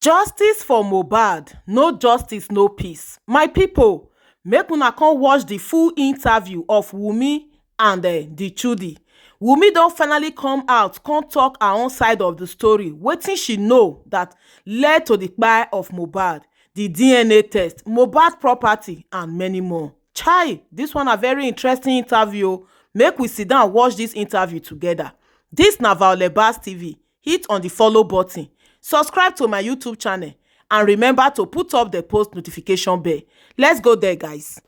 Justice for Mohbad, no justice, no peace. My people, make una come watch the full interview of Wummi and the Chudi. Wummi don finally come out, come talk her own side of the story. Wetin she know that led to the kpai of Mohbad, the DNA test, Mohbad property, and many more. Chai, this one a very interesting interview. Make we sit down and watch this interview together. This na Mohbad'S TV. Hit on the follow button. Subscribe to my YouTube channel and remember to put up the post notification bell. Let's go there, guys.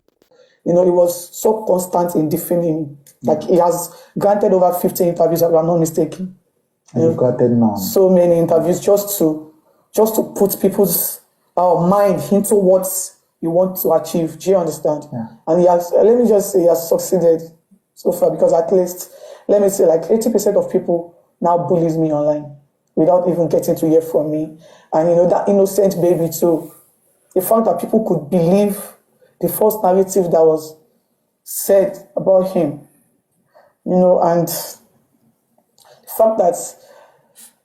He was so constant in defending me. Like, he has granted over 50 interviews, if I'm not mistaken. And you've granted none. So many interviews just to put people's mind into what you want to achieve. Do you understand? Yeah. And he has, let me just say, he has succeeded so far, because at least, let me say, like 80% of people now bullies me online without even getting to hear from me. And that innocent baby too. The fact that people could believe the false narrative that was said about him, and the fact that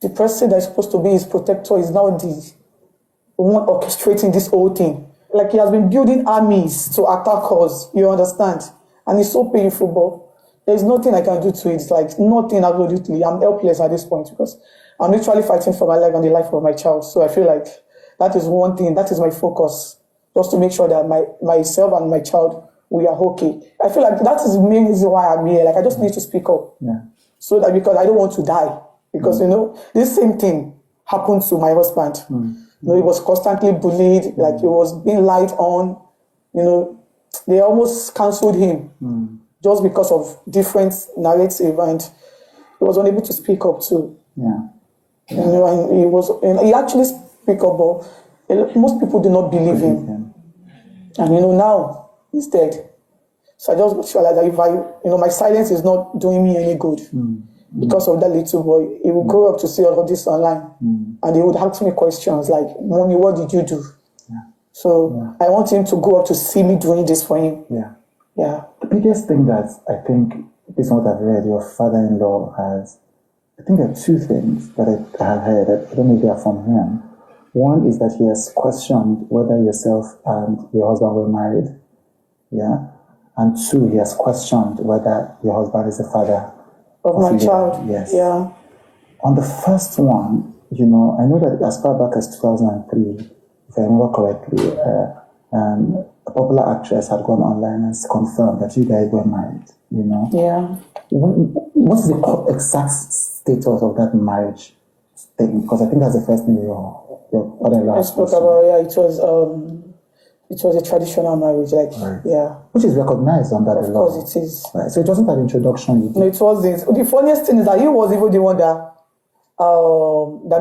the person that is supposed to be his protector is now the one orchestrating this whole thing. Like, he has been building armies to attack us, you understand? And it's so painful, but there's nothing I can do to it. Like, nothing absolutely. I'm helpless at this point, because I'm literally fighting for my life and the life of my child. So I feel like that is one thing, that is my focus, just to make sure that myself and my child, we are okay. I feel like that is the main reason why I'm here. Like, I just need to speak up. Yeah. So that, because I don't want to die. Because, this same thing happened to my husband. He was constantly bullied, like he was being lied on. They almost cancelled him just because of different narrative, and he was unable to speak up too. Yeah. And he actually speak up, but most people do not believe him. And now he's dead. So I just feel like that if my silence is not doing me any good. Because of that little boy, he would grow up to see all of this online, and he would ask me questions like, "Mommy, what did you do?" Yeah. So I want him to grow up to see me doing this for him. Yeah. Yeah. The biggest thing that I think, based on what I've read, your father-in-law has, I think there are two things that I have heard. I don't know if they are from him. One is that he has questioned whether yourself and your husband were married. Yeah. And two, he has questioned whether your husband is the father of my child. Yes. Yeah. On the first one, I know that as far back as 2003, if I remember correctly, a popular actress had gone online and confirmed that you guys were married. Yeah. What's the exact status of that marriage thing? Because I think that's the first thing your father-in-law spoke about. Yeah, it was a traditional marriage, right. Yeah. Which is recognized under the law. Of course it is. Right. So it wasn't an introduction you did. No, it wasn't. The funniest thing is that he was even the one that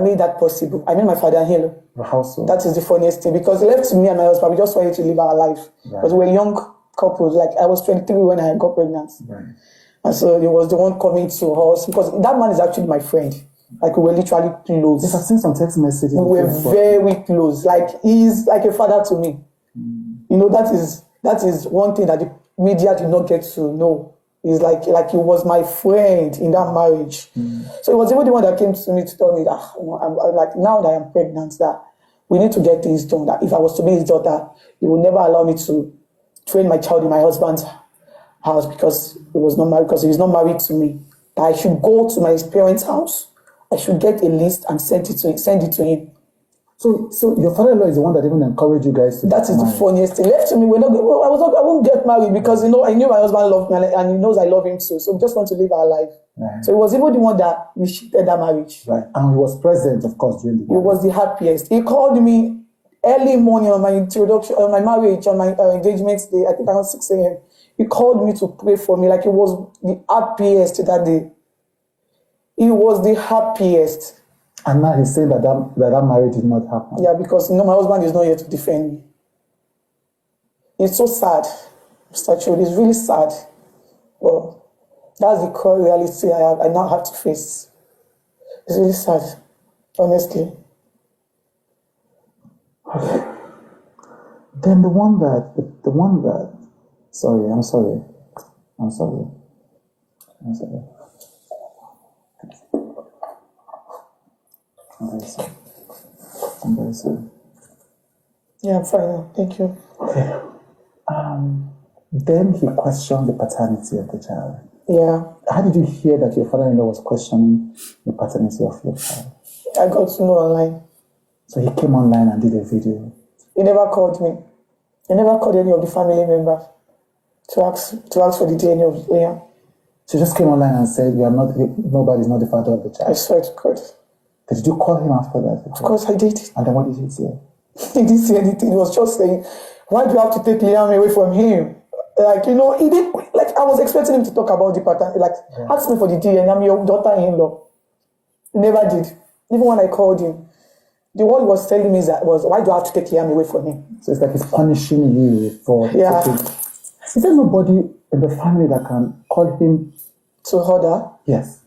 made that possible. I mean, my father-in-law. How so? That is the funniest thing, because he left me and my husband. We just wanted to live our life. Right. Because we were young couples. Like, I was 23 when I got pregnant. Right. And so he was the one coming to us, because that man is actually my friend. Like, we were literally close. Yes, I've seen some text messages. We were very close. Like, he's like a father to me. That is one thing that the media did not get to know. He's like he was my friend in that marriage. So he was even the one that came to me to tell me that I'm like, now that I'm pregnant, that we need to get things done. That if I was to be his daughter, he would never allow me to train my child in my husband's house, because he was not married, because he's not married to me. That I should go to my parents' house. I should get a list and send it to him. So your father-in-law is the one that even encouraged you guys to. That is the funniest thing. Left to me, I won't get married, because I knew my husband loved me, and he knows I love him too. So we just want to live our life. Right. So he was even the one that initiated that marriage. Right, and he was present, of course, during the marriage. He was the happiest. He called me early morning on my introduction, on my marriage, on my engagement day. I think around 6 a.m. He called me to pray for me. Like, he was the happiest that day. He was the happiest. And now he's saying that marriage did not happen. Yeah, because my husband is not here to defend me. It's so sad, Mr. Chode. It's really sad. Well, that's the core reality I now have to face. It's really sad, honestly. Okay. Then the one that, sorry. I'm very sorry. Yeah, I'm fine now. Thank you. Okay. Then he questioned the paternity of the child. Yeah. How did you hear that your father-in-law was questioning the paternity of your child? I got to know online. So he came online and did a video. He never called me. He never called any of the family members to ask for the DNA of Liam. So he just came online and said, nobody's not the father of the child. I swear to God. Did you call him after that? Of course I did. And then what did he say? He didn't say anything. He was just saying, why do you have to take Liam away from him? Like, you know, he did, like, I was expecting him to talk about the pattern, like, ask me for the DNA, I'm your daughter-in-law. He never did. Even when I called him, the word he was telling me was, why do I have to take Liam away from him? So it's like he's punishing you for... Yeah. Is there nobody in the family that can call him... To order? Yes.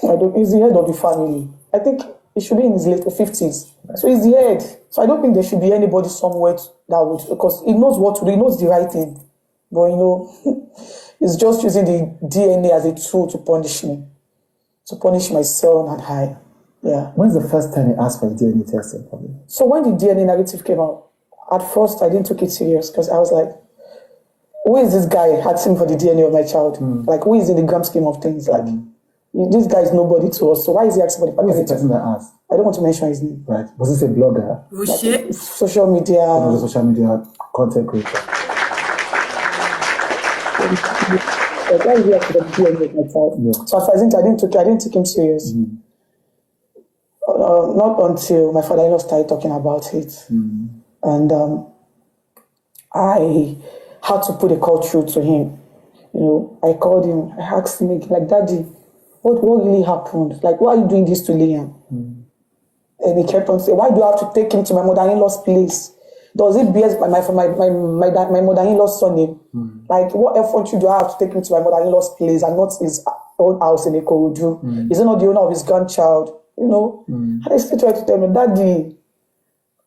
He's the head of the family. I think he should be in his late 50s. Right. So he's the head. So I don't think there should be anybody somewhere that would, because he knows what to do, he knows the right thing. But, you know, he's just using the DNA as a tool to punish me. To punish my son and I. Yeah. When's the first time he asked for a DNA test? So when the DNA negative came out, at first I didn't take it serious because I was like, who is this guy asking for the DNA of my child? Like, who is in the grand scheme of things? Like, this guy is nobody to us, so why is he asking for the paternity? Who is the person that asked? I don't want to mention his name. Right. Was this a blogger? Oh, shit. Social media. Social media content creator. Why is he asking for the DNA of my child? Yeah. So at first I didn't take him serious. Not until my father-in-law started talking about it. And I had to put a call through to him. You know, I called him, I asked him, like, Daddy, what really happened? Like, why are you doing this to Liam? And he kept on saying, why do you have to take him to my mother-in-law's place? Does it bear my mother-in-law's surname? Like, what effort do I have to take him to my mother-in-law's place and not his own house in Ikorodu? Is he not the owner of his grandchild? You know? And I still try to tell me, Daddy,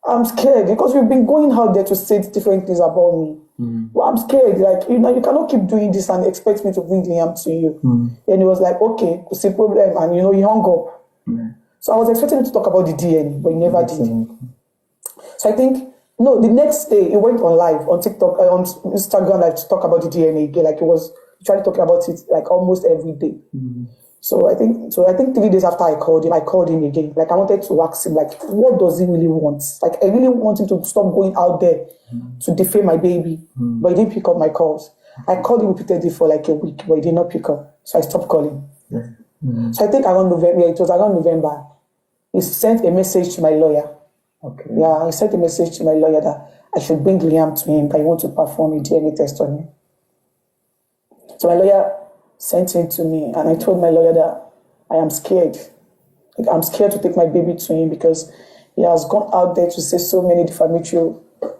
I'm scared because we've been going out there to say different things about me. But I'm scared. Like, you know, you cannot keep doing this and expect me to bring Liam to you. And he was like, okay, what's the problem? And, you know, he hung up. So I was expecting him to talk about the DNA, but he never did. So I think, no, the next day he went on live on TikTok, on Instagram, like, to talk about the DNA again. Like, he was trying to talk about it like almost every day. So I think 3 days after I called him again. Like, I wanted to ask him, like, what does he really want? Like, I really want him to stop going out there to defame my baby. But he didn't pick up my calls. I called him repeatedly for like a week, but he did not pick up. So I stopped calling. So I think around November, it was around November, he sent a message to my lawyer. Okay. Yeah, he sent a message to my lawyer that I should bring Liam to him, that he wants to perform a DNA test on him. So my lawyer sent it to me, and I told my lawyer that I am scared. Like, I'm scared to take my baby to him because he has gone out there to say so many defamatory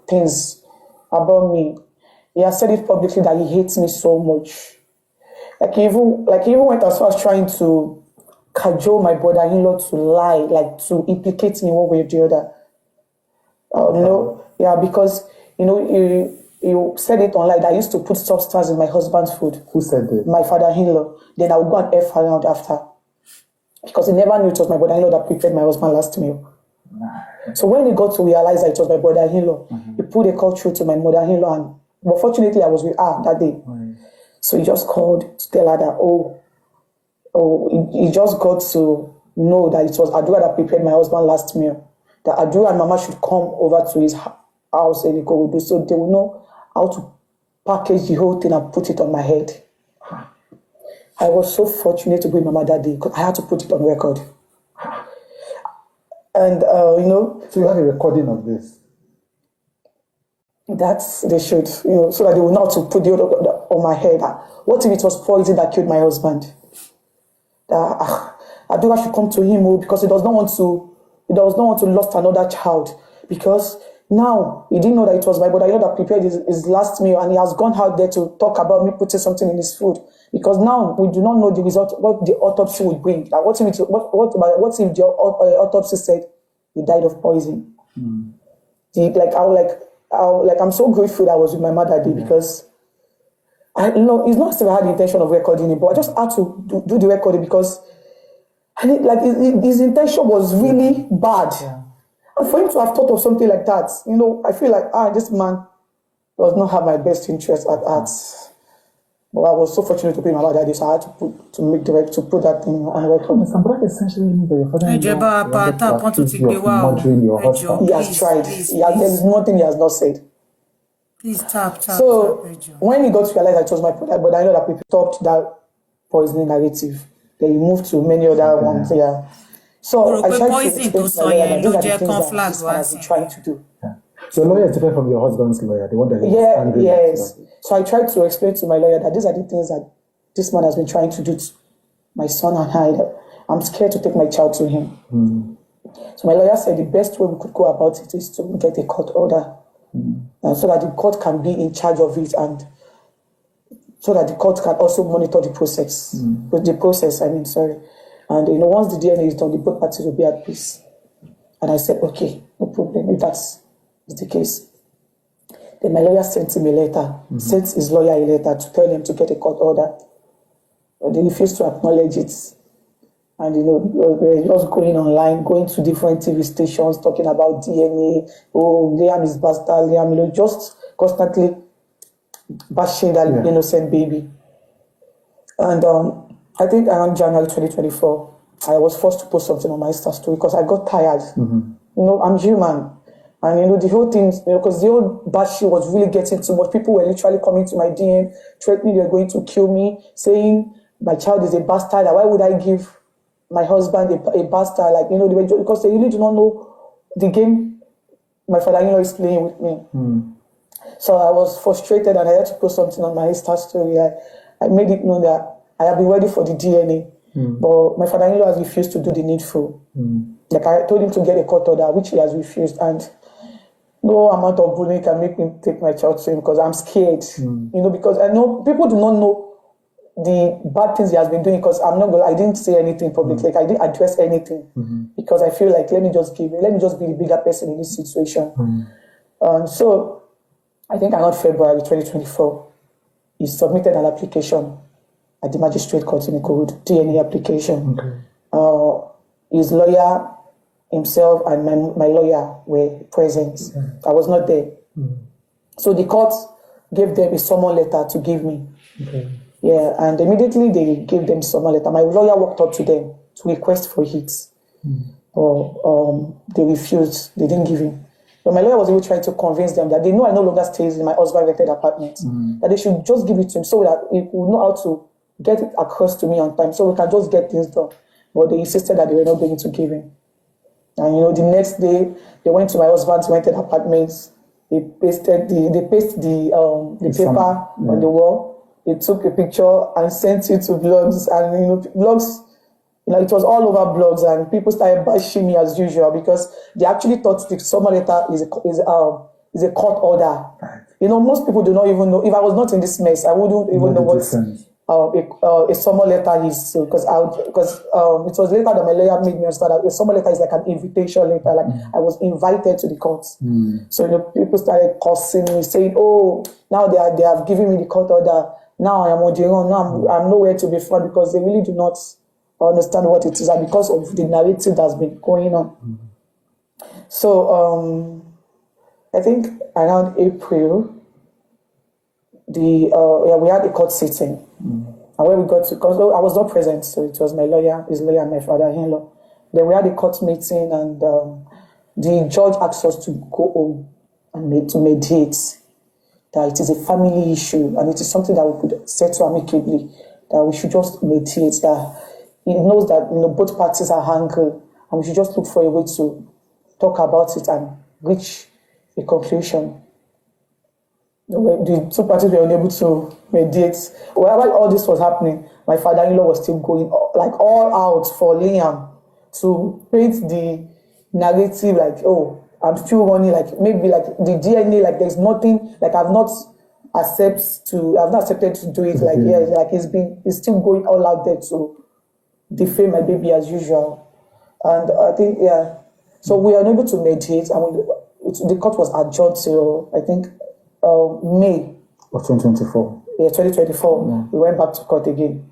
things about me. He has said it publicly that he hates me so much. Like, he even went as far as trying to cajole my brother-in-law to lie, like, to implicate me one way or the other. You know, yeah, because, you know, you said it online that I used to put substance in my husband's food. Who said that? My father-in-law. Then I would go and F around after. Because he never knew it was my brother-in-law that prepared my husband's last meal. So when he got to realize that it was my brother-in-law, he put a call through to my mother-in-law. But fortunately, I was with her that day. So he just called to tell her that, he just got to know that it was Adura that prepared my husband's last meal. That Adura and Mama should come over to his house in Ikorodu so they will know how to package the whole thing and put it on my head. I was so fortunate to be with Mama that day because I had to put it on record. And, you know... So you had a recording of this? They should, you know, so that they will know how to put the on my head. What if it was poison that killed my husband? Adura should come to him because he does not want to lose another child. Because now he didn't know that it was my brother that prepared his last meal, and he has gone out there to talk about me putting something in his food. Because now we do not know the result, what the autopsy would bring. Like, what if the autopsy said he died of poison? I'm so grateful that I was with my mother that day because it's not as if I had the intention of recording it, but I just had to do the recording because his intention was really bad. And for him to have thought of something like that, I feel like, this man does not have my best interest at heart. But I was so fortunate to be my mother, so I had to put that thing on record. Some brother essentially means that your father-in-law wanted to accuse you of murdering your husband. He has tried. There is nothing he has not said. Please tap. So when he got to realize that it was my product, but I know that people stopped that poisoning narrative. Then he moved to many other ones. Yeah. So I tried to explain to my lawyer that these are the things that this man has been trying to do. Yeah. So your lawyer is different from your husband's lawyer, the one that is angry. Yes. So I tried to explain to my lawyer that these are the things that this man has been trying to do to my son and I. I'm scared to take my child to him. So my lawyer said the best way we could go about it is to get a court order, so that the court can be in charge of it, and so that the court can also monitor the process. And once the DNA is done, the both parties will be at peace. And I said, okay, no problem if that's the case. Then my lawyer sent him a letter, sent his lawyer a letter to tell him to get a court order. But they refused to acknowledge it. And they were just going online, going to different TV stations, talking about DNA. Oh, Liam is bastard, Liam, just constantly bashing that innocent baby. And I think around January 2024, I was forced to post something on my Insta story because I got tired. I'm human. And the whole thing, because the whole bashing was really getting too much. People were literally coming to my DM, threatening they're going to kill me, saying my child is a bastard. Why would I give my husband a bastard? Because they really do not know the game my father-in-law is playing with me. So I was frustrated and I had to post something on my Insta story. I made it known that I have been ready for the DNA, but my father-in-law has refused to do the needful. Like I told him to get a court order, which he has refused, and no amount of bullying can make me take my child to him because I'm scared. Because I know people do not know the bad things he has been doing, because I didn't say anything publicly, like I didn't address anything, because I feel like let me just be the bigger person in this situation. So I think around February 2024, he submitted an application at the magistrate court in Ikorodu, DNA application. His lawyer himself and my lawyer were present. I was not there. So the court gave them a summon letter to give me. Yeah, and immediately they gave them the summon letter. My lawyer walked up to them to request for it. They refused. They didn't give him. But my lawyer was even trying to convince them that they know I no longer stays in my husband's rented apartment, that they should just give it to him so that he will know how to get it across to me on time, so we can just get things done. But they insisted that they were not going to give him. And the next day they went to my husband's rented apartment. They pasted the paper on the wall. They took a picture and sent it to blogs, and blogs. It was all over blogs, and people started bashing me as usual because they actually thought the summon letter is a court order. Most people do not even know. If I was not in this mess, I wouldn't even know what a summon letter is. So because it was later that my lawyer made me understand that a summon letter is like an invitation letter. Like I was invited to the court. So people started cursing me, saying, "Oh, now they have given me the court order. Now I am on the run. Now I'm nowhere to be found," because they really do not understand what it is, and because of the narrative that's been going on. So I think around April, we had a court sitting, and where we got to, because I was not present, so it was my lawyer, his lawyer, and my father-in-law. Then we had a court meeting, and the judge asked us to go home and to mediate. That it is a family issue, and it is something that we could settle amicably. That we should just mediate. That he knows that both parties are angry, and we should just look for a way to talk about it and reach a conclusion. The two parties were unable to mediate. While all this was happening, my father-in-law was still going all out for Liam to paint the narrative like, oh, I'm still running, maybe the DNA, there's nothing, I've not accepted to do it, he's still going all out there to defame my baby as usual. And I think, so we are unable to mediate, and the court was adjourned till, I think, May of 2024. Yeah, 2024. We went back to court again.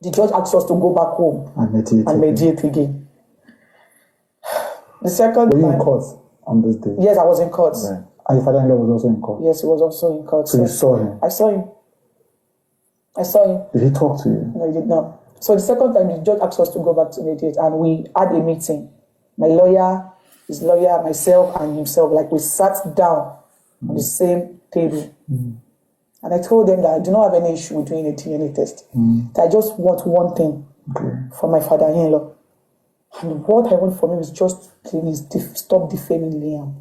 The judge asked us to go back home and mediate again. The second Were you in time, court on this day? yes, I was in court. Right. And your father-in-law was also in court? Yes, he was also in court. So you saw him? I saw him. I saw him. Did he talk to you? No, he did not. So the second time, the judge asked us to go back to mediate, and we had a meeting. My lawyer, his lawyer, myself, and himself, like we sat down on the same table. And I told them that I do not have any issue with doing a DNA test. That I just want one thing from my father-in-law. And what I want from him is just please stop defaming Liam.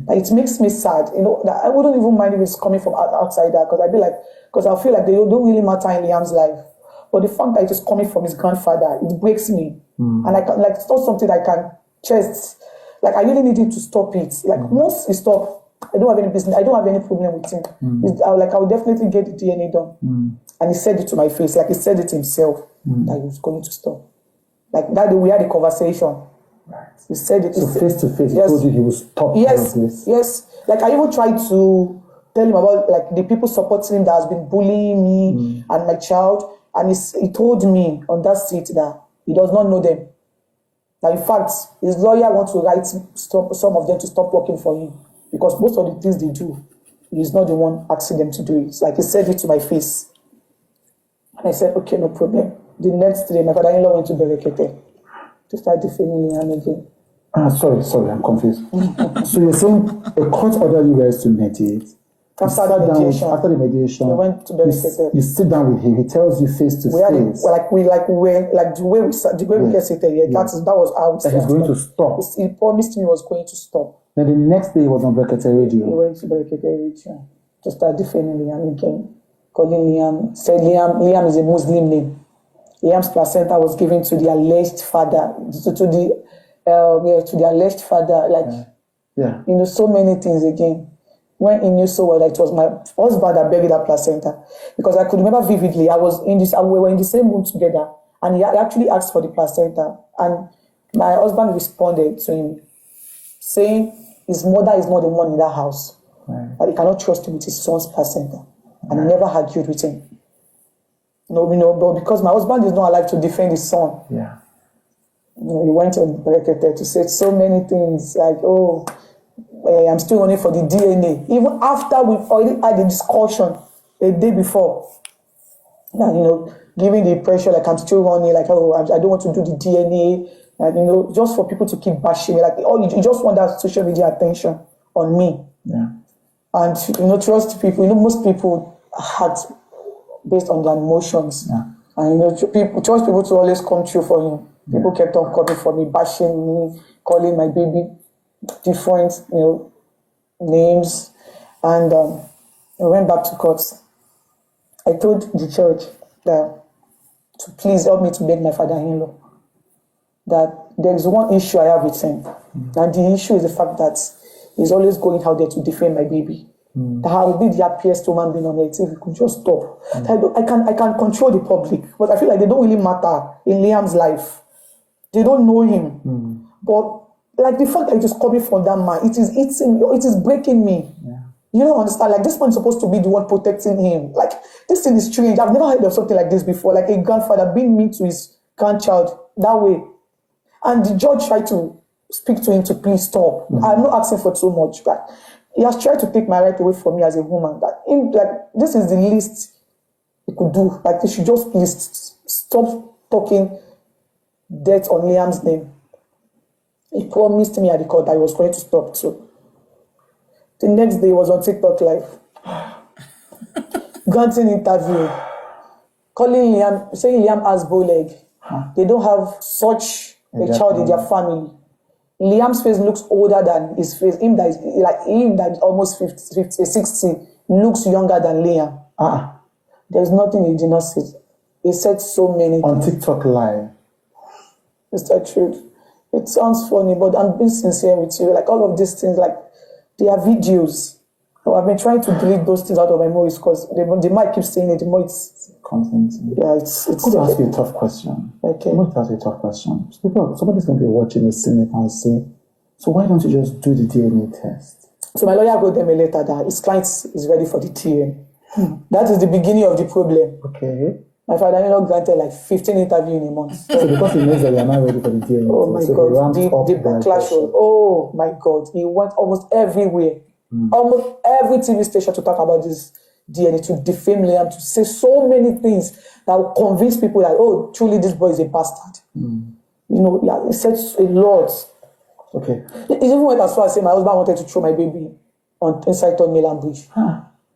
Like, it makes me sad, that I wouldn't even mind if it's coming from outside that, because I'd be like, because I feel like they don't really matter in Liam's life. But the fact that it is coming from his grandfather, it breaks me. And I can, like, it's not something I can just, like, I really need him to stop it. Like, once he stops, I don't have any business, I don't have any problem with him. I will definitely get the DNA done. And he said it to my face, like he said it himself, that he was going to stop. Like that day we had a conversation. Right. He said it. So face to face, he yes. told you he would stop Yes, all of this? yes. Like I even tried to tell him about like the people supporting him that has been bullying me and my child. And he told me on that seat that he does not know them. That in fact, his lawyer wants to write some of them to stop working for him. Because most of the things they do, he's not the one asking them to do it. Like he said it to my face. And I said, okay, no problem. The next day, my father-in-law went to Berekete to start defaming him again. Sorry, I'm confused. So you're saying a court ordered you guys to mediate. After the mediation, we went to Berekete. You sit down with him. He tells you face to face. The way we get seated here. That was how we started. He's going to stop. He promised me he was going to stop. Then the next day he was on Berekete radio. He went to Berekete radio to start defaming Liam again. Calling Liam, said Liam is a Muslim name. Liam's placenta was given to the alleged father, to the alleged father, so many things again. When he knew so well that it was my husband that buried that placenta. Because I could remember vividly, we were in the same room together, and he actually asked for the placenta, and my husband responded to him, saying his mother is not the one in that house, that he cannot trust him with his son's placenta, and he never argued with him. But because my husband is not alive to defend his son. Yeah. He went on Berekete to say so many things like, I'm still running for the DNA. Even after we've already had a discussion a day before. And, giving the impression like I'm still running, like, I don't want to do the DNA. And, just for people to keep bashing me. Like, you just want that social media attention on me. Yeah. And, trust people. Most people act based on their emotions. Yeah. And, trust people to always come true for him. People kept on coming for me, bashing me, calling my baby different, names. And I went back to court. I told the church that to please help me to beg my father-in-law that there is one issue I have with him. And the issue is the fact that he's always going out there to defend my baby. That I will be the happiest woman being on earth if he could just stop. I can control the public, but I feel like they don't really matter in Liam's life. They don't know him. But like the fact that it is coming from that man, it is breaking me. Yeah. You don't understand? Like this man is supposed to be the one protecting him. Like this thing is strange. I've never heard of something like this before. Like a grandfather being mean to his grandchild that way. And the judge tried to speak to him to please stop. I'm not asking for too much, but he has tried to take my right away from me as a woman. This is the least he could do. Like he should just please stop talking Dæth on Liam's name. He promised me at the court that he was going to stop too. The next day he was on TikTok live. Granting interview. Calling Liam, saying Liam has bow leg. They don't have such a child in their family. Liam's face looks older than his face. Him that is almost 50, 60 looks younger than Liam. There's nothing he did not say. He said so many on things. TikTok live. It's the truth. It sounds funny, but I'm being sincere with you. Like all of these things, like they are videos. I've been trying to delete those things out of my memories because they might keep saying it. The more it's content. Yeah, it's. I'm going to ask you a tough question. Okay. I'm going to ask you a tough question. Somebody's going to be watching this scene and say, so why don't you just do the DNA test? So my lawyer wrote them a letter that his client is ready for the DNA. That is the beginning of the problem. Okay. My father-in-law granted like 15 interviews in a month. So because he knows that you are not ready for the DNA, Oh my so God, he ramped the up backlash was, oh my God, he went almost everywhere. Almost every TV station to talk about this DNA, to defame Liam, to say so many things that will convince people that, oh, truly this boy is a bastard. You know, yeah, he said a lot. Okay. It even went as far as saying my husband wanted to throw my baby inside Third Mainland Bridge.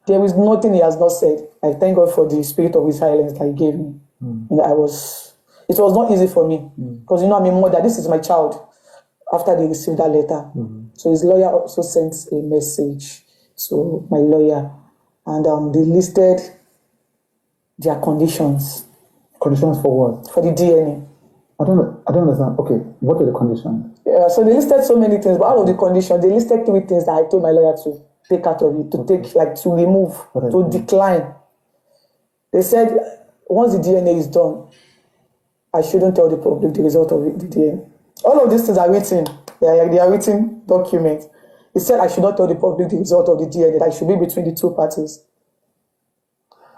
There is nothing he has not said. I thank God for the spirit of his silence that he gave me. You know, it was not easy for me because, you know, I'm a mother. This is my child after they received that letter. So his lawyer also sent a message to my lawyer, and they listed their conditions. Conditions for what? For the DNA. I don't understand. Okay, what are the conditions? Yeah, so they listed so many things, but out of the conditions, they listed 3 things that I told my lawyer to take out of it, to take, like, to remove, to decline. They said, once the DNA is done, I shouldn't tell the public the result of it, the DNA. All of these things are written. They are written documents. He said I should not tell the public the result of the DNA, that it should be between the 2 parties.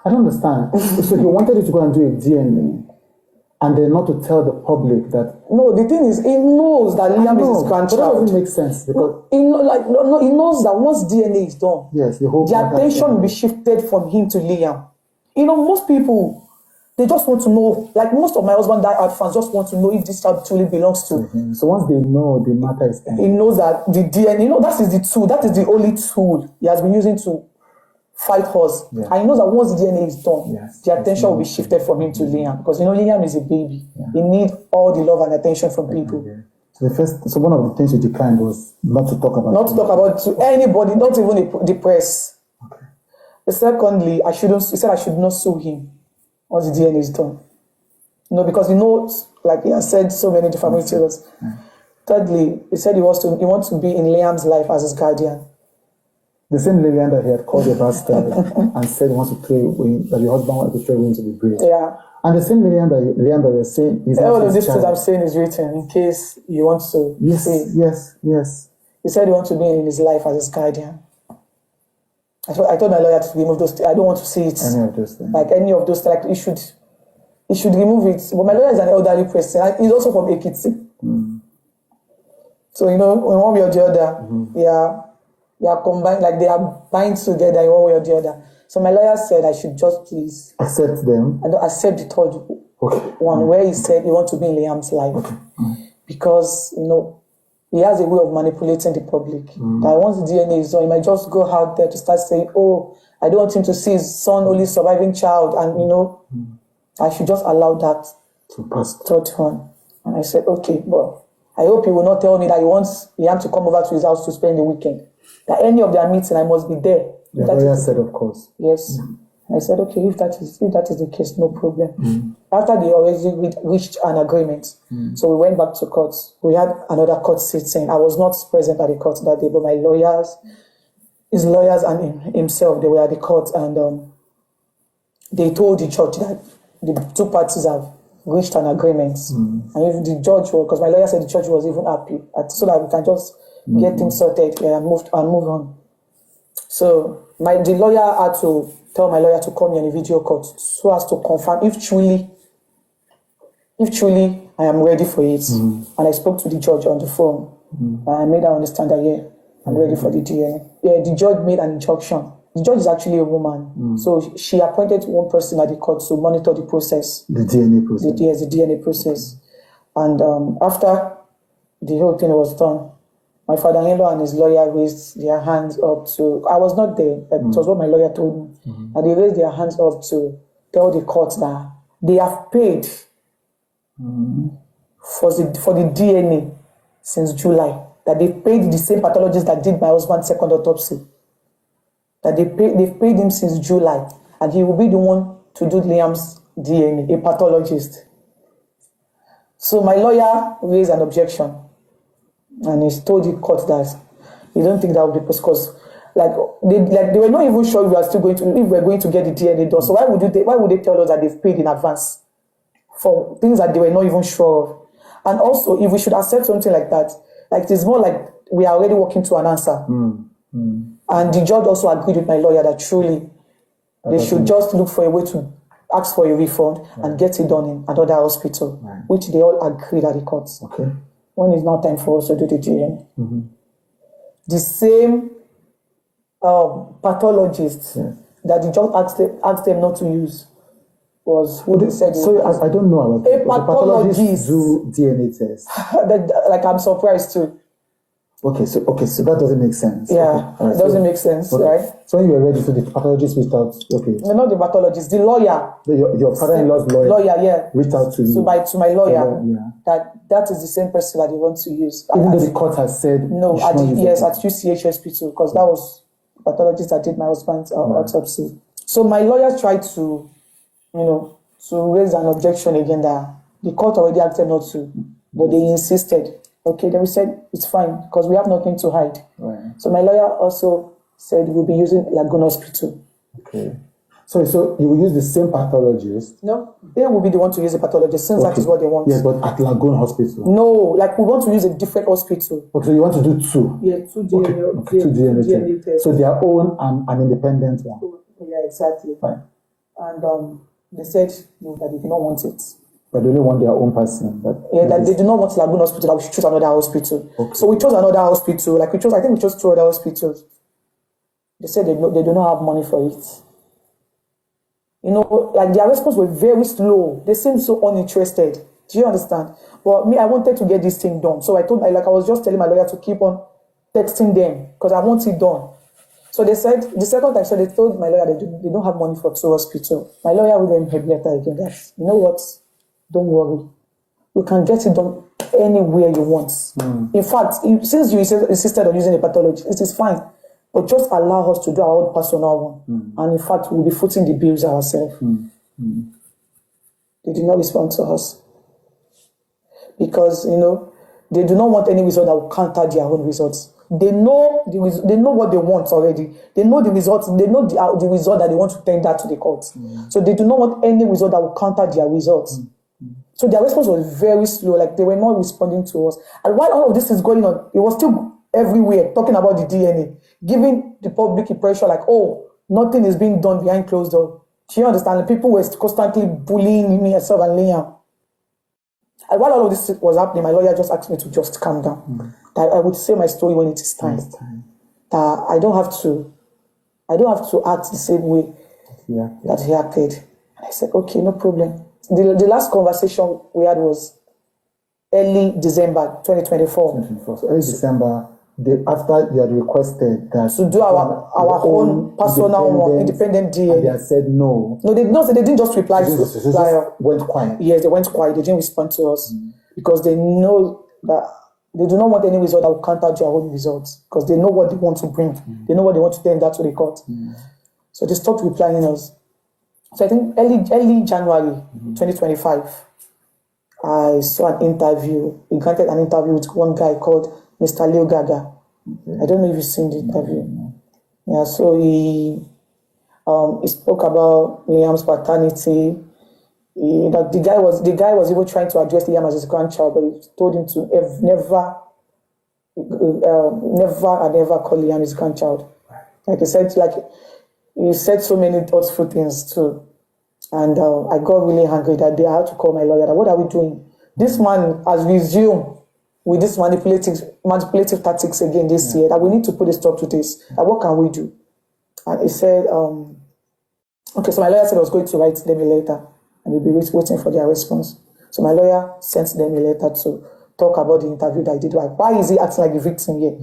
I don't understand. So he wanted you to go and do a DNA, and then not to tell the public that. No, the thing is, he knows that Liam is his grandchild. But that doesn't make sense because he knows that once DNA is done, yes, the attention will be shifted from him to Liam. You know, most people, they just want to know. Like most of my husband diehard fans just want to know if this child truly belongs to him. So once they know, the matter is ended. He knows that the DNA, you know, that is the tool. That is the only tool he has been using to fight us. Yeah. And he knows that once the DNA is done, the attention will be shifted from him to Liam, because, you know, Liam is a baby. He needs all the love and attention from people. So one of the things you declined was not to talk about. Not to talk about to anybody, not even the press. Okay. Secondly, he said I should not sue him once the DNA is done. You know, because he knows, like he has said so many defamatory words. Thirdly, he said he wants to be in Liam's life as his guardian. The same Lillian that he had called a bastard and said he wants to pray that your husband wanted to pray to be brave. Yeah. And the same Lillian that you're saying is all of these things I'm saying is written in case you want to see. Yes. He said he wants to be in his life as his guardian. I told my lawyer to remove those things. I don't want to see it. Any of those things. Like any of those things. Like he should remove it. But my lawyer is an elderly person. He's also from Ekiti. So, you know, in one way or the other, they are combined, like they are bind together in one way or the other. So my lawyer said I should just please accept them. I don't accept the third one where he said he wants to be in Liam's life. Because, you know, he has a way of manipulating the public. That once the DNA is done, he might just go out there to start saying, oh, I don't want him to see his son, only surviving child, and, you know, I should just allow that to pass. Third one. And I said, okay, but I hope he will not tell me that he wants Liam to come over to his house to spend the weekend. That any of their meeting, I must be there. The lawyer said, of course. Yes. I said, okay, if that is the case, no problem. After they already reached an agreement, so we went back to court. We had another court sitting. I was not present at the court that day, but my lawyers, his lawyers and himself, they were at the court, and they told the judge that the 2 parties have reached an agreement. And if the judge was, because my lawyer said the judge was even happy, so that we can just get things sorted and move on. So the lawyer had to tell my lawyer to call me on a video call so as to confirm if truly I am ready for it. And I spoke to the judge on the phone. And I made her understand that, I'm ready for the DNA. Yeah, the judge made an injunction. The judge is actually a woman. So she appointed one person at the court to monitor the process. The DNA process. The DNA process. And after the whole thing was done, my father-in-law and his lawyer raised their hands up to... I was not there. It was what my lawyer told me. And they raised their hands up to tell the court that they have paid for the DNA since July. That they paid the same pathologist that did my husband's second autopsy. That they've paid him since July. And he will be the one to do Liam's DNA, a pathologist. So my lawyer raised an objection. And he told the court that he don't think that would be because they were not even sure if we're going to get the DNA done. So why would they tell us that they've paid in advance for things that they were not even sure of? And also, if we should accept something like that, like it's more like we are already working to an answer. And the judge also agreed with my lawyer that truly they should just look for a way to ask for a refund and get it done in another hospital, which they all agreed at the court. Okay. When it's now time for us to do the DNA. The same pathologist that the judge asked them not to use was who they said. So I don't know about a pathologist do DNA tests. Like I'm surprised too. Okay, so that doesn't make sense. Yeah, okay. It doesn't make sense, right? So when you were ready, so the pathologist reached out. Okay. No, not the pathologist, the lawyer. Your father-in-law's lawyer. Lawyer, yeah. Reached out to you. To my lawyer. Yeah. That is the same person that they want to use. Even though the court has said no, at UCH hospital, because that was the pathologist that did my husband's autopsy. So my lawyer tried to, to raise an objection again that the court already acted not to, but they insisted. Okay, then we said it's fine because we have nothing to hide. Right. So my lawyer also said we'll be using Lagoon Hospital. Okay. So you will use the same pathologist? No, they will be the one to use the pathologist since that is what they want. Yes, but at Lagoon Hospital? No, like we want to use a different hospital. Okay, so you want to do two? Yeah, two DNA tests. So their own and an independent one? Yeah, exactly. Fine. And they said no, that they do not want it. But they only want their own person. That they do not want Lagoon Hospital, that we should choose another hospital. Okay. So we chose another hospital. I think we chose two other hospitals. They said they do not have money for it. Like their response was very slow. They seemed so uninterested. Do you understand? But me, I wanted to get this thing done. So I was just telling my lawyer to keep on texting them because I want it done. So they said, the second time, so they told my lawyer they don't have money for two hospitals. My lawyer would then have letter again that, you know what? Don't worry. You can get it done anywhere you want. In fact, since you insisted on using a pathologist, it is fine. But just allow us to do our own personal one. And in fact, we'll be footing the bills ourselves. They did not respond to us. Because, they do not want any result that will counter their own results. They know what they want already. They know the results. They know the result that they want to tender to the court. So they do not want any result that will counter their results. So their response was very slow, like they were not responding to us. And while all of this is going on, it was still everywhere talking about the DNA, giving the public impression like, oh, nothing is being done behind closed doors. Do you understand? The people were constantly bullying me, myself, and Liam. And while all of this was happening, my lawyer just asked me to just calm down. That I would say my story when it is time. That I don't have to act the same way that he acted. And I said, okay, no problem. The last conversation we had was early December 2024. So early December, after you had requested that to do our own personal one, independent DNA. And they had said no. No, they didn't just reply to us. Just went quiet. Yes, they went quiet. They didn't respond to us because they know that they do not want any result that will counter their own results because they know what they want to bring. They know what they want to tender to the court. So they stopped replying us. So I think early January 2025, I saw an interview. We granted an interview with one guy called Mr. Leo Gaga. I don't know if you've seen the interview. Yeah, so he spoke about Liam's paternity. The guy was even trying to address Liam as his grandchild, but he told him to never call Liam his grandchild. He said so many thoughtful things too. And I got really angry that day. I had to call my lawyer. What are we doing? This man has resumed with this manipulative tactics again this year, that we need to put a stop to this. What can we do? And he said, okay, so my lawyer said I was going to write them a letter and we'll be waiting for their response. So my lawyer sent them a letter to talk about the interview that I did. Like, why is he acting like a victim here?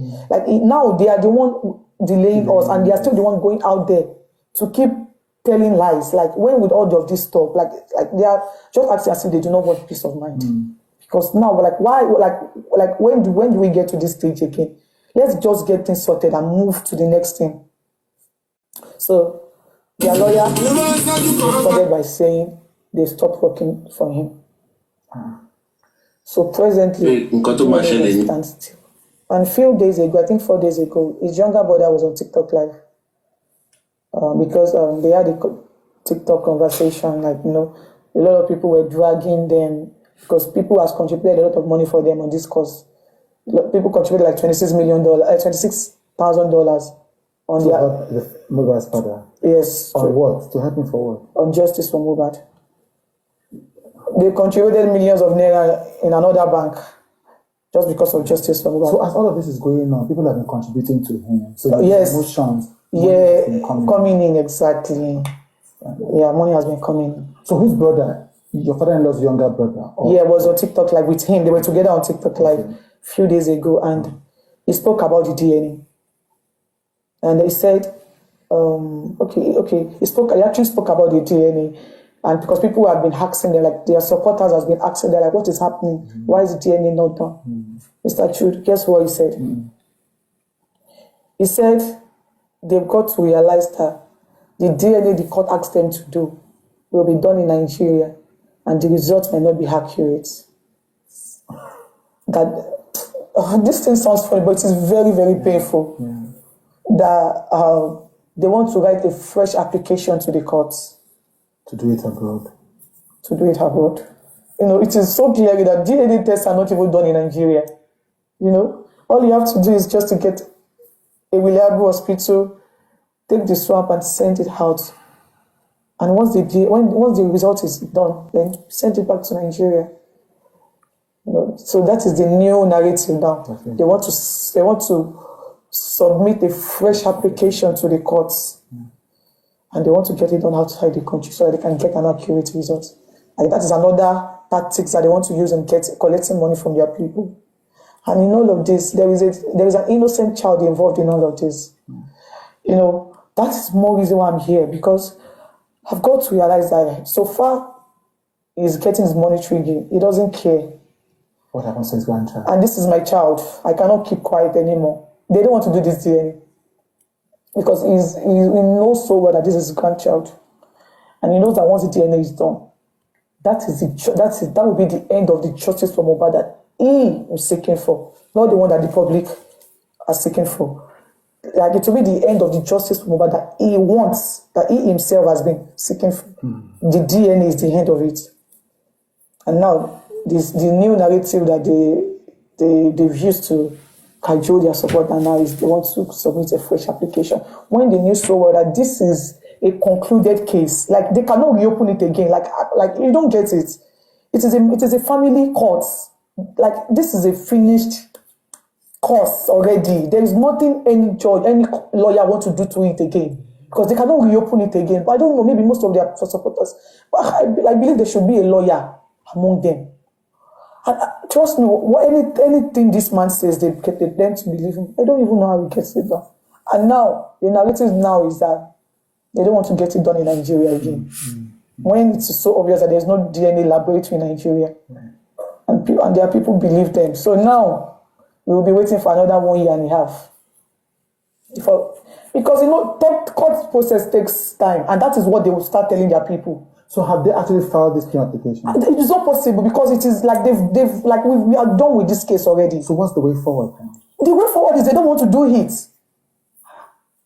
Now they are the one delaying us and they are still the one going out there to keep telling lies. Like, when with all of this stuff, like they are just acting as if they do not want peace of mind. Because now, why? When do we get to this stage again? Let's just get things sorted and move to the next thing. So their lawyer responded by saying they stopped working for him. So presently, stands still. And a few days ago, I think 4 days ago, his younger brother was on TikTok live. Because they had a TikTok conversation, a lot of people were dragging them because people has contributed a lot of money for them on this cause. People contributed like $26,000 on their Mohbad'S father. Yes. On what? To help me for what? On justice for Mohbad. They contributed millions of naira in another bank just because of justice for Mohbad. So as all of this is going on, people have been contributing to him. So yes. Emotions. Coming in, exactly. Yeah, money has been coming in. So whose brother? Your father-in-law's younger brother? Or? Yeah, it was on TikTok Live with him. They were together on TikTok Live a few days ago, and he spoke about the DNA. And he said, he actually spoke about the DNA. And because people have been asking them, like their supporters has been asking them, like, what is happening? Why is the DNA not done? Mr. Chud, guess what he said? He said they've got to realize that the DNA the court asked them to do will be done in Nigeria, and the results may not be accurate. That this thing sounds funny, but it is very, very painful. That they want to write a fresh application to the courts. To do it abroad. To do it abroad. You know, it is so clear that DNA tests are not even done in Nigeria. You know, all you have to do is just to get a reliable hospital, take the swab and send it out. And once the result is done, then send it back to Nigeria. You know, so that is the new narrative now. Okay. They want to submit a fresh application to the courts. And they want to get it done outside the country so that they can get an accurate result. Like that is another tactics that they want to use in collecting money from their people. And in all of this, there is an innocent child involved in all of this. You know, that is more reason why I'm here, because I've got to realize that so far he's getting his monetary gain. He doesn't care. What happens to his grandchild? And this is my child. I cannot keep quiet anymore. They don't want to do this DNA. Because he knows so well that this is his grandchild. And he knows that once the DNA is done, that will be the end of the justice for Mohbad that he was seeking for, not the one that the public are seeking for. Like it will be the end of the justice for Mohbad that he wants, that he himself has been seeking for. The DNA is the end of it. And now, the new narrative that they've used to cajole their support, and now is they want to submit a fresh application. When they knew so well that this is a concluded case, like they cannot reopen it again. Like you don't get it. It is a family court. Like this is a finished course already. There is nothing any judge, any lawyer want to do to it again, because they cannot reopen it again. But I don't know, maybe most of their supporters, but I believe there should be a lawyer among them. And trust me, anything this man says, they tend to believe him. I don't even know how he gets it done. And now, the narrative now is that they don't want to get it done in Nigeria again. When it's so obvious that there's no DNA laboratory in Nigeria. And their people believe them. So now, we will be waiting for another 1 year and a half. Because, you know, court process takes time. And that is what they will start telling their people. So have they actually filed this claim application? It is not possible, because it is like we are done with this case already. So what's the way forward then? The way forward is they don't want to do it.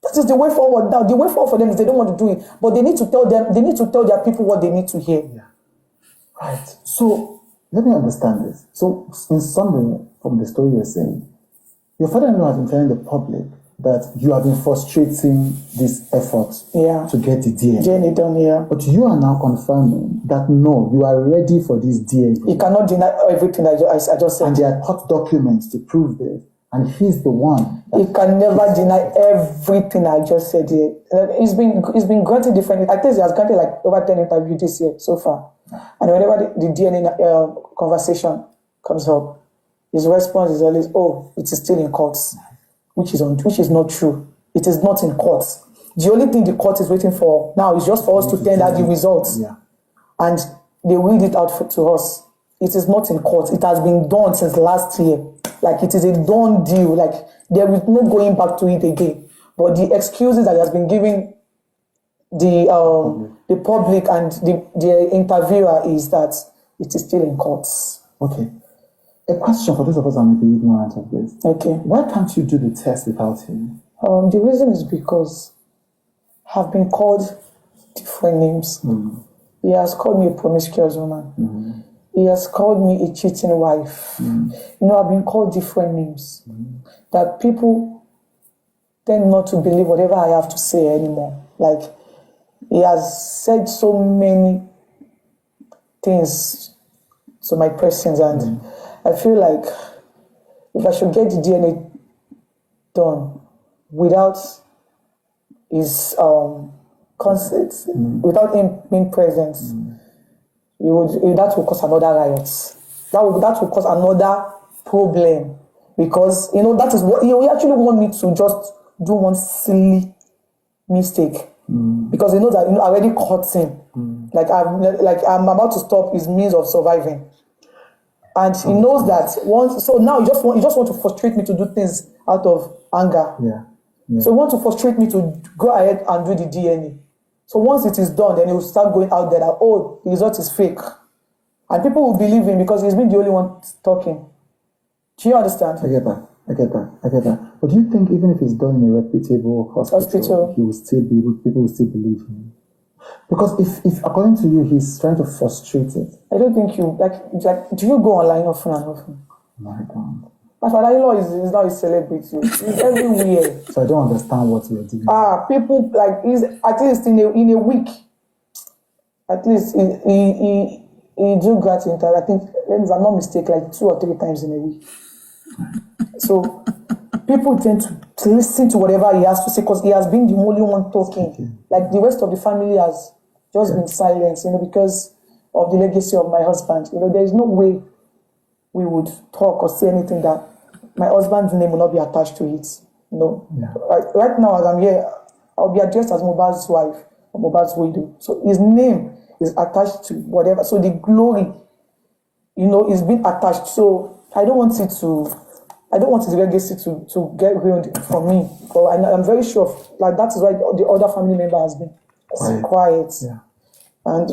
That is the way forward now. The way forward for them is they don't want to do it. But they need to tell their people what they need to hear. Yeah. Right. So let me understand this. So in summary, from the story you're saying, your father-in-law has been telling the public that you have been frustrating this effort to get the DNA done. Yeah. But you are now confirming that no, you are ready for this DNA. He cannot deny everything I just said. And there are court documents to prove this. And he's the one. He can never deny everything I just said here. He's been granted different. I think he has granted like over 10 interviews this year so far. And whenever the DNA conversation comes up, his response is always, "Oh, it is still in courts," which is not true. It is not in courts. The only thing the court is waiting for now is just for us to tender the results. Yeah. And they read it out to us. It is not in court. It has been done since last year. Like it is a done deal. Like there is no going back to it again. But the excuses that he has been giving the public and the interviewer is that it is still in courts. Okay. A question for those of us that may be ignorant of this. Okay. Why can't you do the test without him? The reason is because I've been called different names. He has called me a promiscuous woman. He has called me a cheating wife. You know, I've been called different names. That people tend not to believe whatever I have to say anymore. Like, he has said so many things to my persons, and I feel like if I should get the DNA done without his consent, without him being present, that will cause another riot. That will cause another problem, because that is what he actually want me to just do one silly mistake, because he knows that I already caught him. I'm about to stop his means of surviving, and he knows that once. So now he just want to frustrate me to do things out of anger. Yeah. So he want to frustrate me to go ahead and do the DNA. So once it is done, then he will start going out there that the result is fake, and people will believe him because he's been the only one talking. Do you understand? I get that. But do you think even if it's done in a reputable hospital, people will still believe him? Because if according to you, he's trying to frustrate it. I don't think you do you go online often and often? No, I don't. My father-in-law is now a celebrity. He's everywhere. So I don't understand what you're doing. People he's at least in a week. At least he do great interview. I think, if I'm not mistaken, like 2 or 3 times in a week. So people tend to listen to whatever he has to say because he has been the only one talking. Okay. Like the rest of the family has just been silent, because of the legacy of my husband. There is no way we would talk or say anything that my husband's name will not be attached to it. Yeah. Right now, as I'm here, I'll be addressed as Mohbad'S wife or Mohbad'S widow. So his name is attached to whatever. So the glory, is being attached. So I don't want his legacy to get ruined from me. So I'm very sure that is why the other family member has been quiet. Yeah. And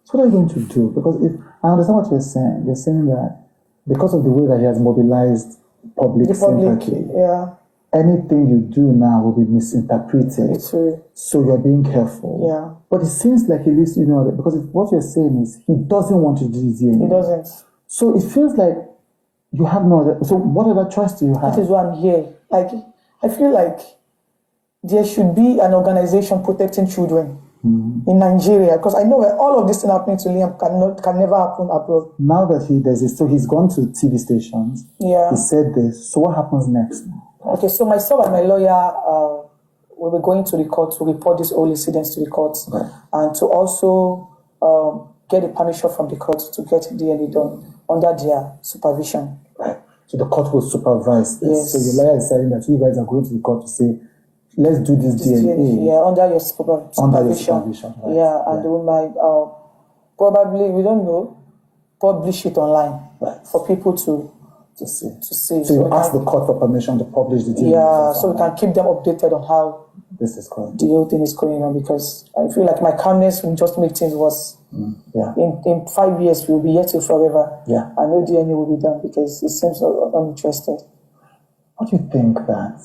So what are you going to do? Because if I understand what you're saying that because of the way that he has mobilized public sympathy, anything you do now will be misinterpreted. It's true. So you're being careful. Yeah. But it seems like he leaves because what you're saying is he doesn't want to do this DNA. He doesn't. So it feels like you have no other. So what other choice do you have? That is why I'm here. I feel like there should be an organization protecting children in Nigeria, because I know that all of this thing happening to Liam can never happen abroad. Now that he's gone to TV stations. Yeah. He said this. So what happens next? Okay, so myself and my lawyer will be going to the court to report these whole incidents to the court, and to also get the permission from the court to get DNA done under their supervision. Right. So the court will supervise this. Yes. So your lawyer is saying that you guys are going to the court to say, let's do this DNA. Yeah, under your supervision. Under your supervision. Right. Yeah, and we might probably, we don't know, publish it online for people to see. So you ask the court for permission to publish the DNA. Yeah, so we can keep them updated on how this is going. The whole thing is going on, because I feel like my calmness will just make things worse. In 5 years, we'll be here till forever. Yeah. And no DNA will be done because it seems uninterested. What do you think that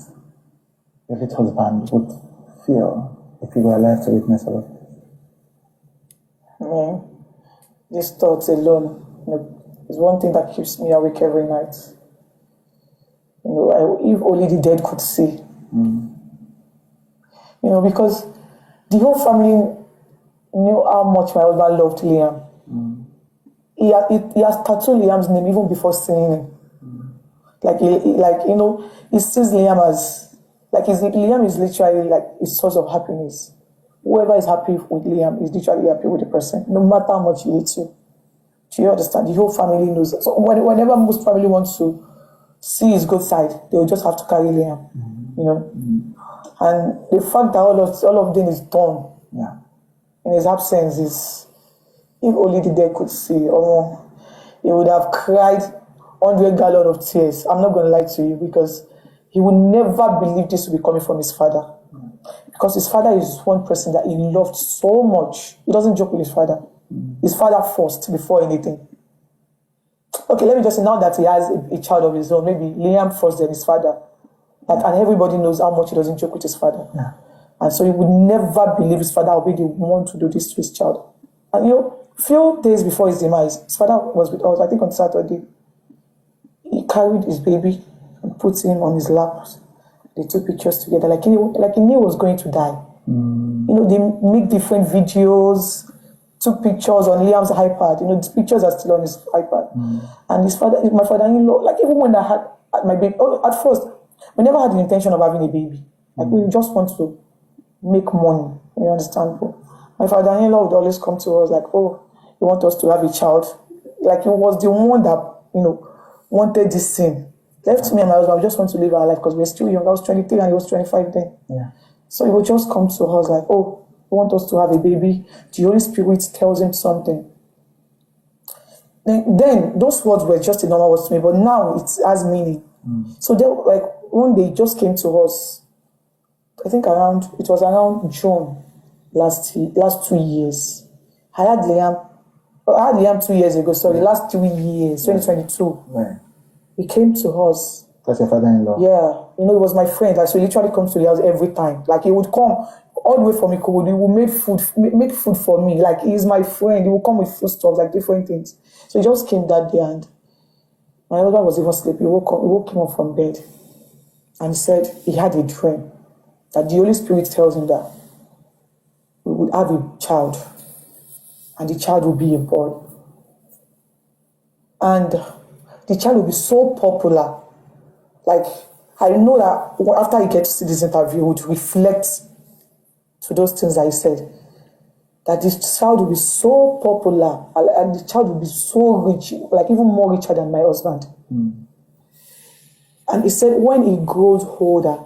your late husband would feel if he were alive to witness all of this? These thoughts alone, is one thing that keeps me awake every night. If only the dead could see. Because the whole family knew how much my husband loved Liam. He has tattooed Liam's name even before seeing him. He sees Liam as Liam is literally like his source of happiness. Whoever is happy with Liam is literally happy with the person, no matter how much he hates you. Do you understand? The whole family knows that. So whenever most family wants to see his good side, they will just have to carry Liam. And the fact that all of them is done in his absence is, if only the dead could see, he would have cried 100 gallons of tears. I'm not going to lie to you, because he would never believe this would be coming from his father. Because his father is one person that he loved so much. He doesn't joke with his father. His father first, before anything. Okay, let me just say, now that he has a child of his own, maybe Liam first, then his father. And everybody knows how much he doesn't joke with his father. Yeah. And so he would never believe his father would be the one to do this to his child. And few days before his demise, his father was with us, I think on Saturday. He carried his baby and put him on his lap. They took pictures together, like he knew he was going to die. He You know, they make different videos, took pictures on Liam's iPad. You know, the pictures are still on his iPad. And my father-in-law, like even when I had my baby, at first, we never had the intention of having a baby. Like we just want to make money. You understand? But my father-in-law would always come to us like, oh, you want us to have a child. Like he was the one that, you know, wanted this thing. Left me and my husband, we just want to live our life because we're still young. I was 23 and he was 25 then. Yeah. So he would just come to us like, oh, you want us to have a baby? The Holy Spirit tells him something. Then those words were just a normal words to me, but now it has meaning. So they like one day just came to us, I think it was around June last 2 years. I had Liam 2 years ago, sorry, last 3 years, 2022. Right. He came to us. That's your father-in-law? Yeah. You know, he was my friend. Like, so he literally comes to the house every time. Like, he would come all the way from Ikowodu. He would make food for me. Like, he's my friend. He would come with foodstuffs, like different things. So he just came that day and my husband was even sleeping. He woke him up from bed and said he had a dream that the Holy Spirit tells him that we would have a child and the child will be a boy. And the child will be so popular. Like, I know that after he gets to see this interview, he would reflect to those things that he said. That this child will be so popular and the child will be so rich, like even more richer than my husband. And he said when he grows older,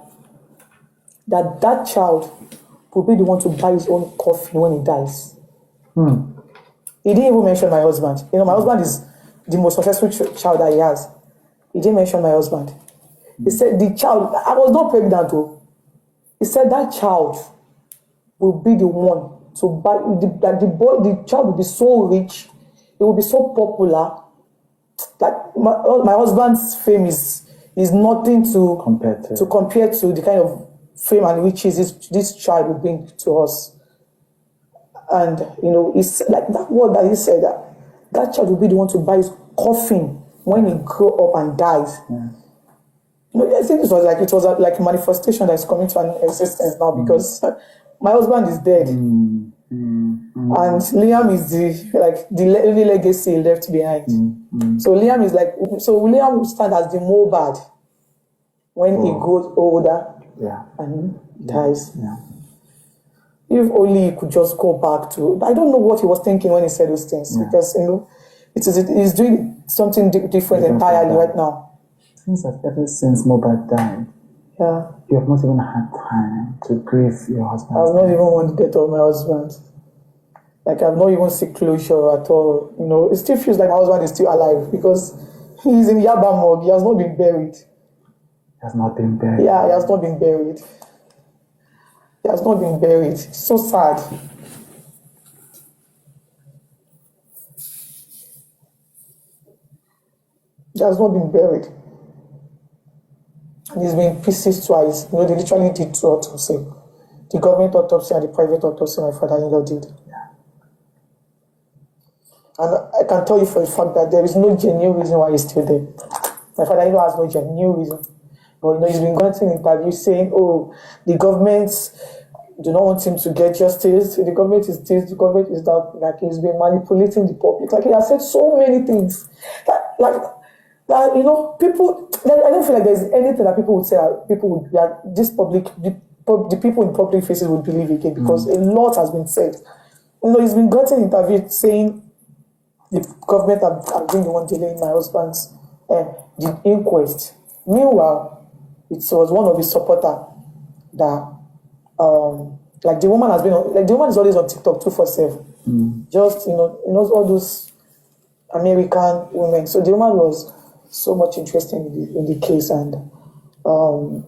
that child will be the one to buy his own coffin when he dies. He didn't even mention my husband. You know, my husband is the most successful child that he has. He didn't mention my husband. He said the child, I was not pregnant though. He said that child will be the one to buy, the child will be so rich, it will be so popular. Like my husband's fame is nothing to compare to the kind of fame and riches this child will bring to us. And you know, it's like that word that he said, that child will be the one to buy his coffin when he grow up and dies. Yeah. You know, I think it was like a manifestation that is coming to an existence now because my husband is dead. And Liam is the only legacy left behind. So Liam Liam will stand as the Mohbad when he grows older and dies. Yeah. If only he could just go back to, I don't know what he was thinking when he said those things because, you know, he's doing something different entirely right now. Seems that ever since Mohbad died, you have not even had time to grieve your husband. I've not even wanted the death of my husband. Like, I've not even seen closure at all. You know, it still feels like my husband is still alive because he's in Yaba morgue. He has not been buried. He has not been buried? Yeah, he has not been buried. He has not been buried. It's so sad. He has not been buried. And he's been in pieces twice. You know, they literally did 2 autopsies. The government autopsy and the private autopsy my father-in-law did. And I can tell you for a fact that there is no genuine reason why he's still there. My father-in-law has no genuine reason. But you know, he's been granting interviews saying, oh, the government do not want him to get justice. The government is this, the government is that. Like, he's been manipulating the public. Like, he has said so many things. That you know, people, I don't feel like there's anything that people would say that the people in public faces would believe again because a lot has been said. You know, he's been gotten interviewed saying the government have been the one delaying my husband's the inquest. Meanwhile, it was one of his supporters that like the woman is always on TikTok 247. Just you know all those American women. So the woman was so much interested in the case, and the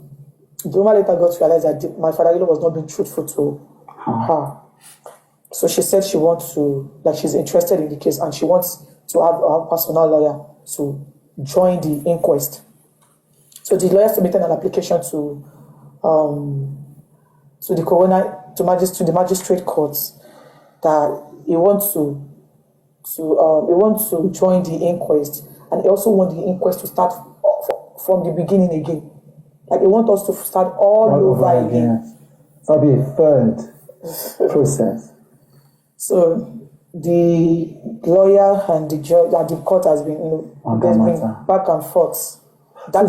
woman later got to realize that my father-in-law was not being truthful to her. So she said she wants to, like, she's interested in the case and she wants to have a personal lawyer to join the inquest. So the lawyer submitted an application to the magistrate courts that he wants to join the inquest, and he also wants the inquest to start from the beginning again. Like, he wants us to start all over again. So it'll be a third process. So the lawyer and the judge at the court has been, On there's that been matter. back and forth. That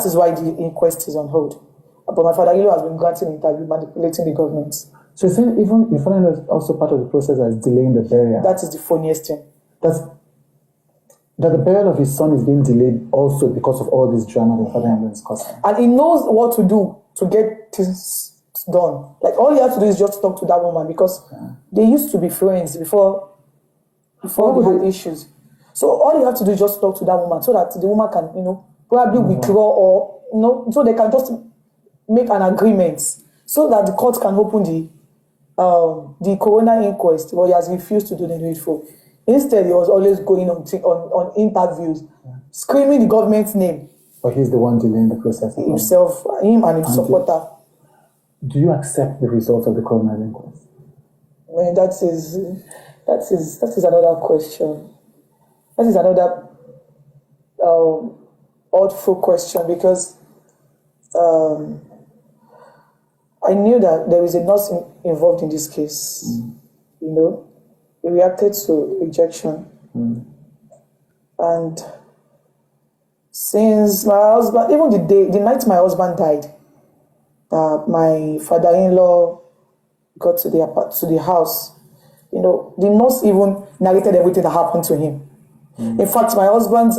is why the inquest is on hold. But my father-in-law has been granting interview, manipulating the government. So you're saying even your father-in-law is also part of the process as delaying the burial. That is the funniest thing. That the burial of his son is being delayed also because of all this drama the father-in-law is causing. And he knows what to do to get things done. Like, all he has to do is just talk to that woman, because they used to be friends before the whole issues. So all you have to do is just talk to that woman, so that the woman can, probably withdraw, or, so they can just make an agreement, so that the court can open the coroner inquest. But he has refused to do the needful. Instead, he was always going on interviews, screaming the government's name. But he's the one delaying the process. Himself, him and his supporter. Do you accept the results of the coroner inquest? I mean, that is another question. That is another thoughtful question, because I knew that there is a nurse involved in this case. He reacted to rejection. And since my husband, even the night my husband died, my father-in-law got to the house. The nurse even narrated everything that happened to him. In fact, my husband's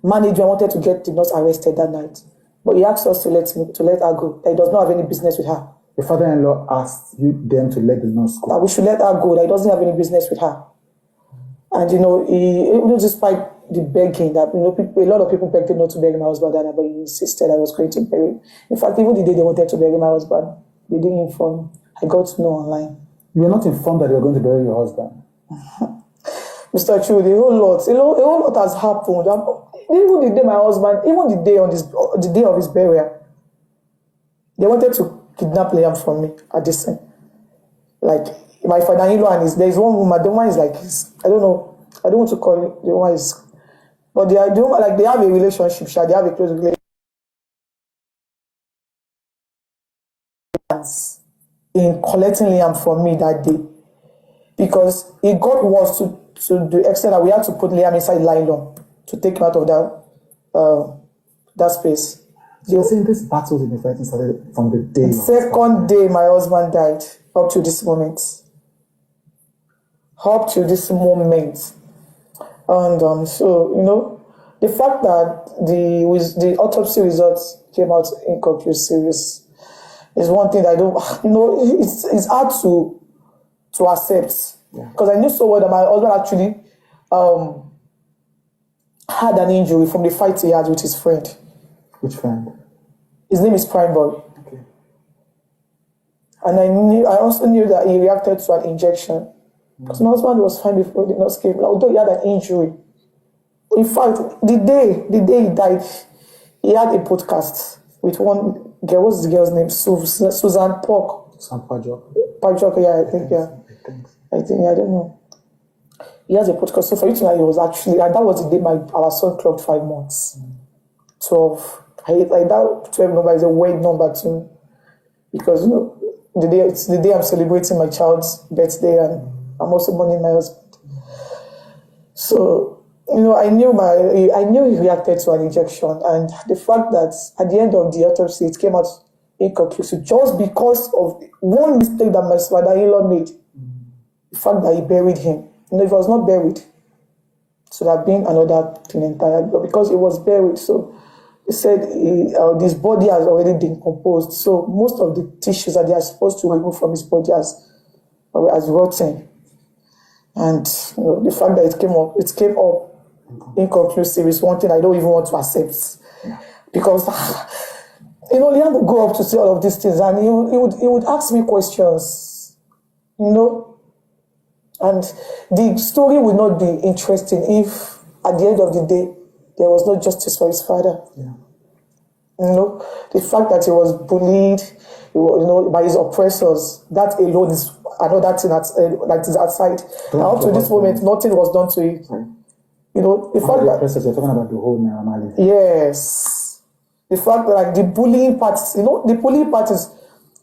manager wanted to get the nurse arrested that night, but he asked us to let her go. That he does not have any business with her. The father-in-law asked them to let the nurse go. That we should let her go. That he doesn't have any business with her. And he, despite the begging that a lot of people begged him not to bury my husband, but he insisted I was going to bury. In fact, even the day they wanted to bury my husband, they didn't inform. I got to know online. You were not informed that you were going to bury your husband. Mr. Chu, a whole lot has happened. Even the day my husband, even the day of his burial, they wanted to kidnap Liam from me at this time. Like, my father-in-law and there's one woman. The woman is like, I don't know. I don't want to call it. The woman is, but they have a relationship. They have a close relationship. In collecting Liam from me that day, because it got worse to the extent that we had to put Liam inside nylon to take him out of that space. So you're saying this battle in the fighting started from the day. The second day my husband died, up to this moment. And so, the fact that the autopsy results came out inconclusive is one thing that I don't, it's hard to accept. Because I knew so well that my husband actually had an injury from the fight he had with his friend. Which friend? His name is Prime Boy. Okay. And I also knew that he reacted to an injection. Because my husband was fine before the nurse came, although he had an injury. In fact, the day he died, he had a podcast with one girl. What's the girl's name? Susan Pork. Sam Pajok. Pajok, yeah, I think. I don't know. He has a podcast. So for you to know, he was actually, and that was the day our son clocked 5 months. 12. That 12 number is a weird number too. Because, it's the day I'm celebrating my child's birthday, and I'm also mourning my husband. So, I knew he reacted to an injection, and the fact that at the end of the autopsy it came out inconclusive just because of one mistake that my father-in-law made. The fact that he buried him. If he was not buried, it would have been another thing entirely. But because he was buried, so he said his body has already decomposed. So most of the tissues that they are supposed to remove from his body has rotten. And the fact that it came up inconclusive is one thing I don't even want to accept. Because Liam would go up to say all of these things, and he would ask me questions, and the story would not be interesting if at the end of the day there was no justice for his father. Yeah. The fact that he was bullied, by his oppressors, that alone is another thing that is outside. Now, up to this moment, nothing was done to it. Right. The fact that you're talking about the whole normality. Yes, the fact that the bullying parties, the bullying parties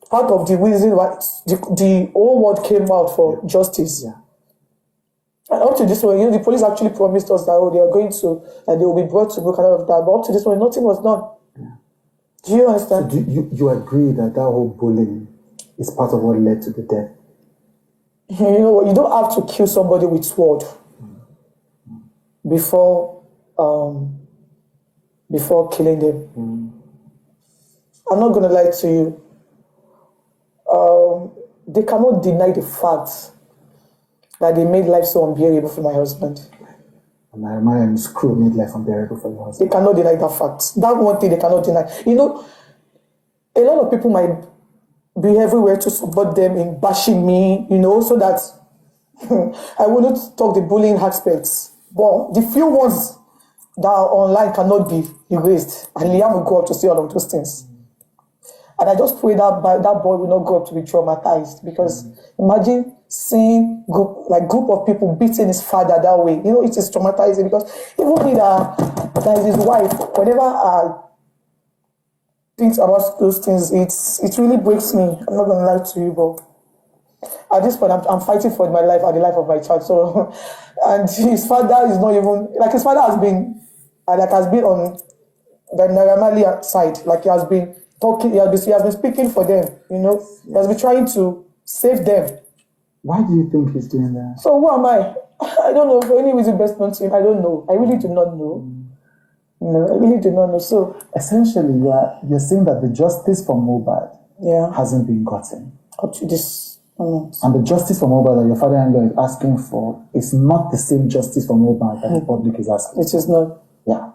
part of the reason why the whole world came out for justice. Yeah. And up to this point, the police actually promised us that they are going to, that they will be brought to book and all of that. But up to this point, nothing was done. Yeah. Do you understand? So you agree that whole bullying is part of what led to the death? You know what? You don't have to kill somebody with sword before killing them. I'm not gonna lie to you. They cannot deny the fact that they made life so unbearable for my husband. And my screw made life unbearable for your husband. They cannot deny that fact. That one thing they cannot deny. You know, a lot of people might be everywhere to support them in bashing me, so that I wouldn't talk the bullying aspects. But the few ones that are online cannot be erased. And Liam will grow up to see all of those things. And I just pray that boy will not grow up to be traumatized. Because imagine seeing group of people beating his father that way. It is traumatizing, because even me that is his wife, whenever I think about those things, it really breaks me. I'm not gonna lie to you, but at this point I'm fighting for my life and the life of my child. So and his father is not even his father has been on the Naramali side. He has been talking, he has been speaking for them, he has been trying to save them. Why do you think he's doing that? So who am I? I don't know. For any reason best known to him, I don't know. I really do not know. No, I really do not know. So essentially, you're saying that the justice for Mohbad hasn't been gotten up to this moment. And the justice for Mohbad that your father-in-law is asking for is not the same justice for Mohbad that the public is asking. It is not. Yeah.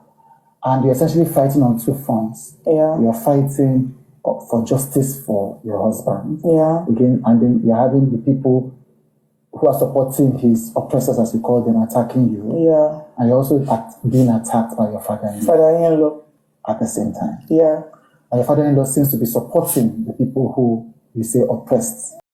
And you're essentially fighting on two fronts. Yeah. You're fighting for justice for your husband. Yeah. Again, and then you're having the people who are supporting his oppressors, as you call them, attacking you. Yeah. And you're also being attacked by your father-in-law. Father-in-law. At the same time. Yeah. And your father-in-law seems to be supporting the people who you say oppressed.